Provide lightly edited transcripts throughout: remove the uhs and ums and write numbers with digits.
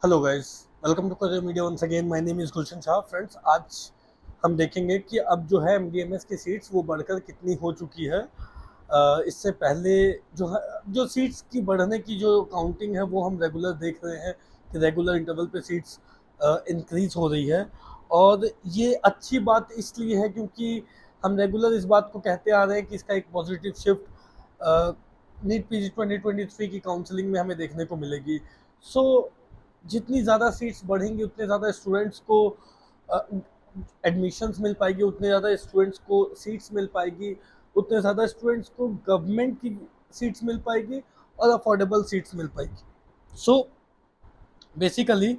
Hello guys, welcome to career media once again. My name is Gulshan Shah. Friends, आज हम देखेंगे कि अब जो है एमडीएमएस की सीट्स वो बढ़कर कितनी हो चुकी है। इससे पहले जो है, जो सीट्स की बढ़ने की जो काउंटिंग है वो हम रेगुलर देख रहे हैं कि रेगुलर इंटरवल पे सीट्स इंक्रीज हो रही है। और ये अच्छी बात इसलिए है क्योंकि हम रेगुलर इस बात को कहते आ रहे हैं कि इसका एक पॉजिटिव शिफ्ट नीट पीजी 2023 की काउंसलिंग में हमें देखने को मिलेगी। सो जितनी ज़्यादा सीट्स बढ़ेंगी उतने ज़्यादा स्टूडेंट्स को एडमिशन्स मिल पाएगी, उतने ज़्यादा स्टूडेंट्स को सीट्स मिल पाएगी, उतने ज़्यादा स्टूडेंट्स को गवर्नमेंट की सीट्स मिल पाएगी और अफोर्डेबल सीट्स मिल पाएगी। सो बेसिकली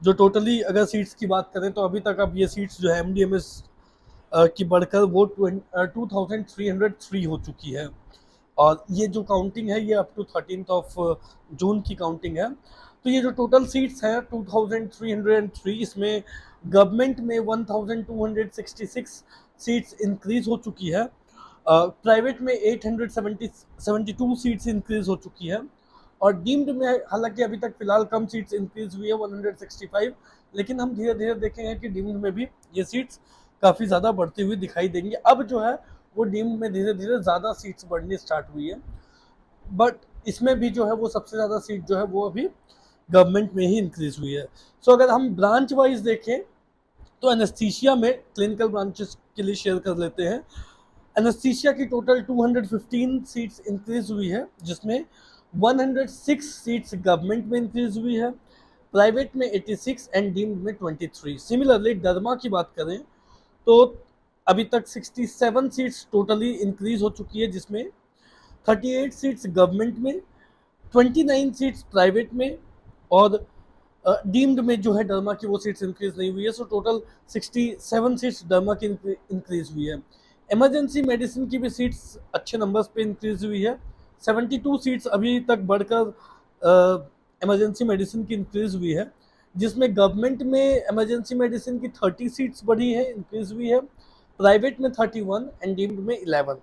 जो टोटली अगर सीट्स की बात करें तो अभी तक अब ये सीट्स जो है एमडीएमएस की बढ़कर वो 2303 हो चुकी है। और ये जो काउंटिंग है ये अप टू 13 जून की काउंटिंग है। तो ये जो टोटल सीट्स हैं 2303, इसमें गवर्नमेंट में 1266 सीट्स इंक्रीज हो चुकी है। प्राइवेट में 872 सीट्स इंक्रीज हो चुकी है। और डीम्ड में हालांकि अभी तक फिलहाल कम सीट्स इंक्रीज हुई है 165, लेकिन हम धीरे धीरे देखेंगे कि डीम्ड में भी ये सीट्स काफ़ी ज़्यादा बढ़ती हुई दिखाई देंगी। अब जो है वो डीम्ड में धीरे धीरे ज़्यादा सीट्स बढ़नी स्टार्ट हुई है, बट इसमें भी जो है वो सबसे ज़्यादा सीट जो है वो अभी गवर्नमेंट में ही इंक्रीज हुई है। सो अगर हम ब्रांच वाइज देखें तो एनेस्थीसिया में क्लिनिकल ब्रांचेस के लिए शेयर कर लेते हैं। एनेस्थीसिया की टोटल 215 सीट्स इंक्रीज हुई है, जिसमें 106 सीट्स गवर्नमेंट में इंक्रीज हुई है, प्राइवेट में 86 एंड डीम्ड में 23। सिमिलरली डरमा की बात करें तो अभी तक 67 सीट्स टोटली इंक्रीज हो चुकी है, जिसमें 38 सीट्स गवर्नमेंट में, 29 सीट्स प्राइवेट में और डीम्ड में जो है डरमा की वो सीट्स इंक्रीज नहीं हुई है। सो टोटल 67 सीट्स डरमा की इंक्रीज हुई है। इमरजेंसी मेडिसिन की भी सीट्स अच्छे नंबर्स पे इंक्रीज हुई है। 72 सीट्स अभी तक बढ़कर इमरजेंसी मेडिसिन की इंक्रीज हुई है, जिसमें गवर्नमेंट में इमरजेंसी मेडिसिन की 30 सीट्स बढ़ी है, इंक्रीज हुई है, प्राइवेट में 31 एंड डीम्ड में 11।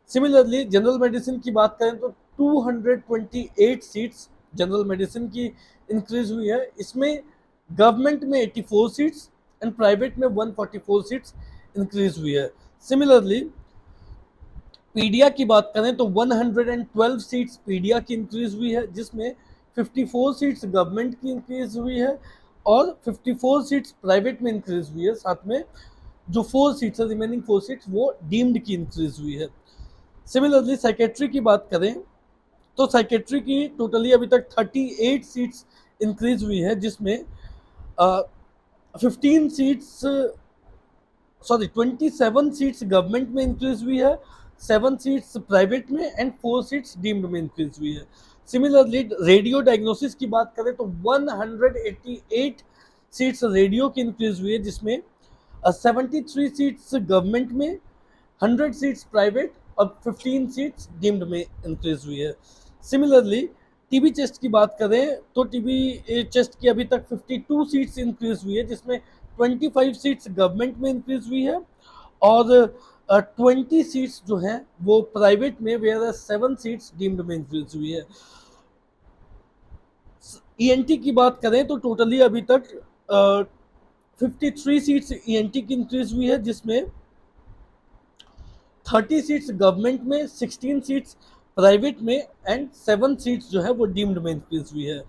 सिमिलरली जनरल मेडिसिन की बात करें तो 228 सीट्स जनरल मेडिसिन की इंक्रीज हुई है। इसमें गवर्नमेंट में 84 सीट्स एंड प्राइवेट में 144 सीट्स इंक्रीज हुई है। सिमिलरली पीडिया की बात करें तो 112 सीट्स पीडिया की इंक्रीज हुई है, जिसमें 54 सीट्स गवर्नमेंट की इंक्रीज हुई है और 54 सीट्स प्राइवेट में इंक्रीज हुई है। साथ में जो 4 सीट्स है, रिमेनिंग 4 सीट्स वो डीम्ड की इंक्रीज हुई है। सिमिलरली साइकेट्री की बात करें तो साइकेट्री की टोटली अभी तक 38 सीट्स इंक्रीज हुई है, जिसमें 15 सीट्स सॉरी 27 सीट्स गवर्नमेंट में इंक्रीज हुई है, 7 सीट्स प्राइवेट में एंड 4 सीट्स डीम्ड में इंक्रीज हुई है। सिमिलरली रेडियो डायग्नोसिस की बात करें तो 188 सीट्स रेडियो की इंक्रीज हुई है, जिसमें 73 सीट्स गवर्नमेंट में, 100 सीट्स प्राइवेट और 15 सीट्स डीम्ड में इंक्रीज हुई है। सिमिलरली टीबी चेस्ट की बात करें तो टीबी चेस्ट की अभी तक 52 सीट्स इंक्रीज हुई है, जिसमें 25 सीट्स गवर्नमेंट में इंक्रीज हुई है और 20 सीट्स जो हैं वो प्राइवेट में, वेयर 7 सीट्स डीम्ड में इंक्रीज हुई है। ईएनटी की बात करें तो टोटली अभी तक 53 सीट्स ईएनटी की इंक्रीज हुई है, जिसमें 30 सीट्स गवर्नमेंट में, 16 सीट्स प्राइवेट में एंड 7 सीट्स जो है वो डीम्ड में इंक्रीज हुई है।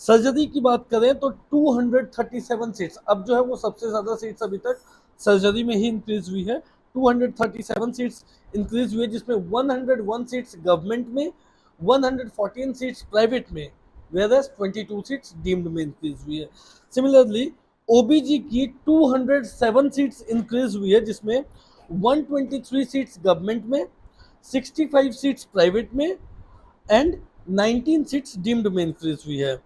सर्जरी की बात करें तो 237 सीट्स, अब जो है वो सबसे ज़्यादा सीट्स अभी तक सर्जरी में ही इंक्रीज हुई है। 237 सीट्स इंक्रीज हुई है, जिसमें 101 सीट्स गवर्नमेंट में, 114 सीट्स प्राइवेट में, वेयरएस 22 सीट्स डीम्ड में इंक्रीज हुई है। सिमिलरली ओबीजी की 207 सीट्स इंक्रीज हुई है, जिसमें 123 सीट्स गवर्नमेंट में, 65 सीट्स प्राइवेट में एंड 19 सीट्स डीम्ड में इंक्रीज हुई है।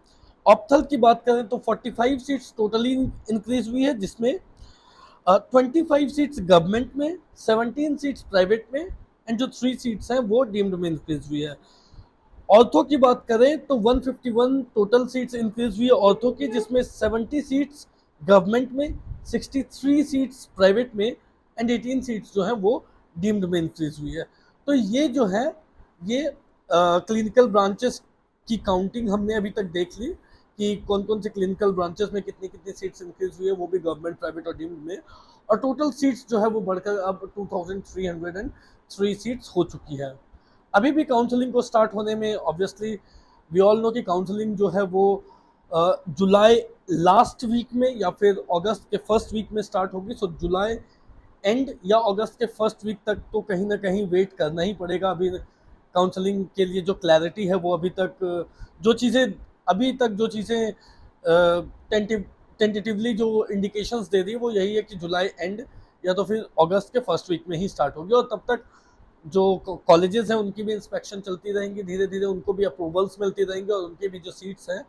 ऑप्थल की बात करें तो 45 सीट्स टोटली इंक्रीज हुई है, जिसमें 25 सीट्स गवर्नमेंट में, 17 सीट्स प्राइवेट में एंड जो 3 सीट्स हैं वो डीम्ड में इंक्रीज हुई है। ऑर्थो की बात करें तो 151 टोटल सीट्स इंक्रीज हुई है ऑर्थो की, जिसमें 70 सीट्स गवर्नमेंट में, 63 सीट्स प्राइवेट में एंड 18 सीट्स जो हैं वो डीम्ड में इंक्रीज हुई है। तो ये जो है ये क्लिनिकल ब्रांचेस की काउंटिंग हमने अभी तक देख ली कि कौन कौन से क्लिनिकल ब्रांचेस में कितनी कितनी सीट्स इंक्रीज हुई है, वो भी गवर्नमेंट, प्राइवेट और डीम्ड में। और टोटल सीट्स जो है वो बढ़कर अब 2303 सीट्स हो चुकी है। अभी भी काउंसलिंग को स्टार्ट होने में ऑब्वियसली वी ऑल नो कि काउंसलिंग जो है वो जुलाई लास्ट वीक में या फिर अगस्त के फर्स्ट वीक में स्टार्ट होगी। सो जुलाई एंड या अगस्त के फर्स्ट वीक तक तो कहीं ना कहीं वेट करना ही पड़ेगा। अभी काउंसलिंग के लिए जो क्लैरिटी है वो अभी तक जो चीज़ें अभी तक जो चीज़ें टेंटेटिवली जो इंडिकेशंस दे रही है वो यही है कि जुलाई एंड या तो फिर अगस्त के फर्स्ट वीक में ही स्टार्ट होगी। और तब तक जो कॉलेजेस हैं उनकी भी इंस्पेक्शन चलती रहेंगी, धीरे धीरे उनको भी अप्रूवल्स मिलती रहेंगी और उनकी भी जो सीट्स हैं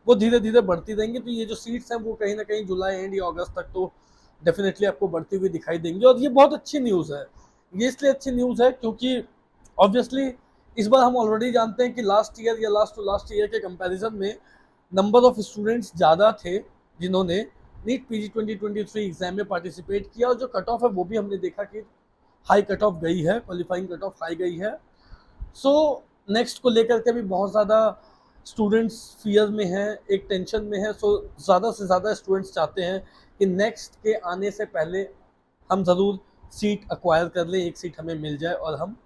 वो धीरे धीरे बढ़ती रहेंगी। तो ये जो सीट्स हैं वो कहीं ना कहीं जुलाई एंड या अगस्त तक तो डेफिनेटली आपको बढ़ती हुई दिखाई देंगी। और ये बहुत अच्छी न्यूज़ है। ये इसलिए अच्छी न्यूज़ है क्योंकि ऑब्वियसली इस बार हम ऑलरेडी जानते हैं कि लास्ट ईयर या लास्ट टू लास्ट ईयर के कंपैरिजन में नंबर ऑफ स्टूडेंट्स ज़्यादा थे जिन्होंने नीट पीजी 2023 एग्जाम में पार्टिसिपेट किया। और जो कट ऑफ है वो भी हमने देखा कि हाई कट ऑफ गई है, क्वालिफाइंग कट ऑफ हाई गई है। सो नेक्स्ट को लेकर के भी बहुत ज़्यादा स्टूडेंट्स फियर में हैं, एक टेंशन में है। सो ज़्यादा से ज़्यादा स्टूडेंट्स चाहते हैं कि नेक्स्ट के आने से पहले हम ज़रूर सीट एक्वायर कर लें, एक सीट हमें मिल जाए और हम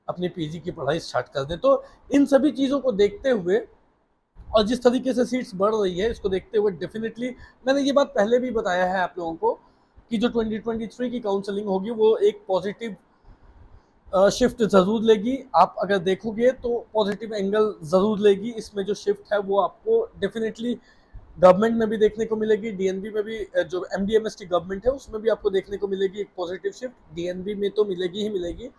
अपनी पीजी की पढ़ाई स्टार्ट कर दें। तो इन सभी चीज़ों को देखते हुए और जिस तरीके से सीट्स बढ़ रही है इसको देखते हुए डेफिनेटली मैंने ये बात पहले भी बताया है आप लोगों को कि जो 2023 की काउंसलिंग होगी वो एक पॉजिटिव शिफ्ट ज़रूर लेगी। आप अगर देखोगे तो पॉजिटिव एंगल ज़रूर लेगी। इसमें जो शिफ्ट है वो आपको डेफिनेटली गवर्नमेंट में भी देखने को मिलेगी, डीएनबी में भी जो एमडीएमएस की गवर्नमेंट है उसमें भी आपको देखने को मिलेगी एक पॉजिटिव शिफ्ट। डीएनबी में तो मिलेगी ही मिलेगी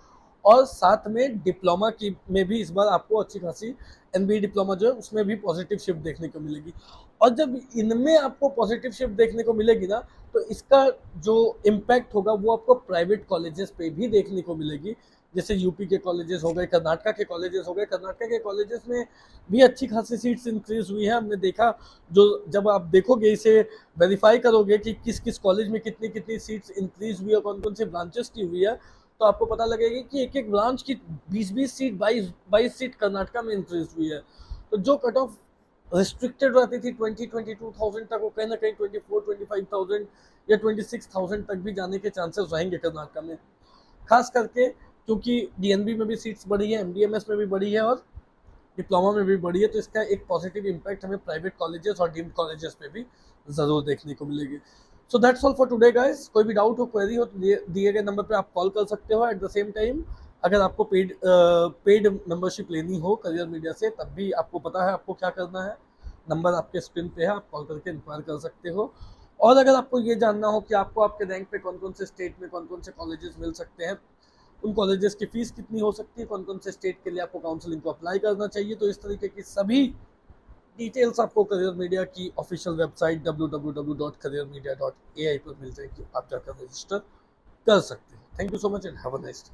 और साथ में डिप्लोमा की में भी इस बार आपको अच्छी खासी एनबीए डिप्लोमा जो है उसमें भी पॉजिटिव शिफ्ट देखने को मिलेगी। और जब इनमें आपको पॉजिटिव शिफ्ट देखने को मिलेगी ना तो इसका जो इम्पैक्ट होगा वो आपको प्राइवेट कॉलेजेस पे भी देखने को मिलेगी। जैसे यूपी के कॉलेजेस हो गए, कर्नाटका के कॉलेजेस हो गए। कर्नाटका के कॉलेजेस में भी अच्छी खासी सीट्स इंक्रीज हुई है। हमने देखा जो जब आप देखोगे इसे वेरीफाई करोगे कि किस किस कॉलेज में कितनी कितनी सीट्स इंक्रीज हुई है, कौन कौन से ब्रांचेस की हुई है, तो आपको पता लगेगा कि एक एक ब्रांच की 20-20 सीट 22 सीट कर्नाटका में इंक्रीज हुई है। तो जो कट ऑफ रिस्ट्रिक्टेड रहती थी 22,000 तक वो कहीं ना कहीं 24,000-25,000 या 26,000 तक भी जाने के चांसेस रहेंगे कर्नाटका में। खास करके क्योंकि डीएनबी में भी सीट्स बढ़ी है, एमडीएमएस में भी बढ़ी है और डिप्लोमा में भी बढ़ी है। तो इसका एक पॉजिटिव इम्पैक्ट हमें प्राइवेट कॉलेजेस और डीम्ड कॉलेजेस में भी ज़रूर देखने को मिलेगी। So that's all for today guys. कोई भी डाउट हो, क्वेरी हो तो दिए गए नंबर पे आप कॉल कर सकते हो। एट द सेम टाइम अगर आपको पेड मेंबरशिप लेनी हो करियर मीडिया से तब भी आपको पता है आपको क्या करना है। नंबर आपके स्क्रीन पे है, आप कॉल करके इंक्वायर कर सकते हो। और अगर आपको ये जानना हो कि आपको आपके रैंक पे कौन कौन से स्टेट में कौन कौन से कॉलेजेस मिल सकते हैं, उन कॉलेजेस की फीस कितनी हो सकती है, कौन कौन से स्टेट के लिए आपको काउंसलिंग को अप्लाई करना चाहिए, तो इस तरीके की सभी डिटेल्स आपको करियर मीडिया की ऑफिशियल वेबसाइट www.careermedia.ai पर मिल जाएगी। आप जाकर रजिस्टर कर सकते हैं। Thank you so much and have a nice day.